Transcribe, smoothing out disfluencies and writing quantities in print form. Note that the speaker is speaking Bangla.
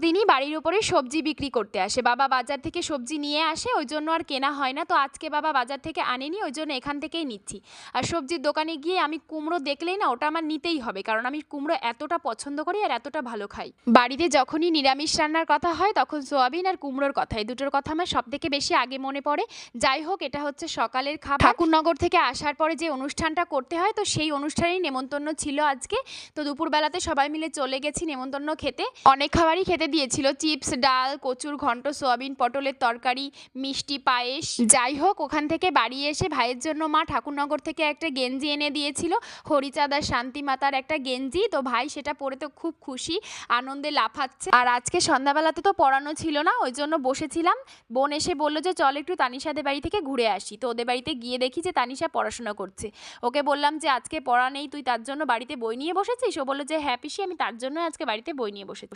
দিনই বাড়ির উপরে সবজি বিক্রি করতে আসে। বাবা বাজার থেকে সবজি নিয়ে আসে, ওই জন্য আর কেনা হয় না। তো আজকে বাবা বাজার থেকে আনেনি, ওই জন্য এখান থেকেই নিচ্ছি। আর সবজির দোকানে গিয়ে আমি কুমড়ো দেখলেই না ওটা আমার নিতেই হবে, কারণ আমি কুমড়ো এতটা পছন্দ করি আর এতটা ভালো খাই। বাড়িতে যখনই নিরামিষ রান্নার কথা হয় তখন সোয়াবিন আর কুমড়োর কথা, এই দুটোর কথা আমার সব থেকে বেশি আগে মনে পড়ে। যাই হোক, এটা হচ্ছে সকালের খাবার। ঠাকুরনগর থেকে আসার পরে যে অনুষ্ঠানটা করতে হয়, তো সেই অনুষ্ঠানেই নেমন্তন্ন ছিল আজকে। তো দুপুরবেলাতে সবাই মিলে চলে গেছি নেমন্তন্ন খেতে। অনেক খাবারই খেতে দিয়েছিল, চিপস, ডাল, কচুর ঘন্ট, সোয়াবিন পটলের তরকারি, মিষ্টি, পায়েস। যাই হোক, ওখান থেকে বাড়ি এসে ভাইয়ের জন্য মা ঠাকুরনগর থেকে একটা গেঞ্জি এনে দিয়েছিল, হরিচাঁদ আর শান্তিমাতার একটা গেঞ্জি। তো ভাই সেটা পরে তো খুব খুশি, আনন্দে লাফাচ্ছে। আর আজকে সন্ধ্যাবেলাতে তো পড়ানো ছিল না, ওই জন্য বসেছিলাম। বোন এসে বললো যে চল একটু তানিশাদের বাড়ি থেকে ঘুরে আসি। তো ওদের বাড়িতে গিয়ে দেখি যে তানিশা পড়াশোনা করছে। ওকে বললাম যে আজকে পড়া নেই, তুই তার জন্য বাড়িতে বই নিয়ে বসেছিস? ও বললো যে হ্যাঁ পিসি, আমি তার জন্য আজকে বাড়িতে বই নিয়ে বসেছি।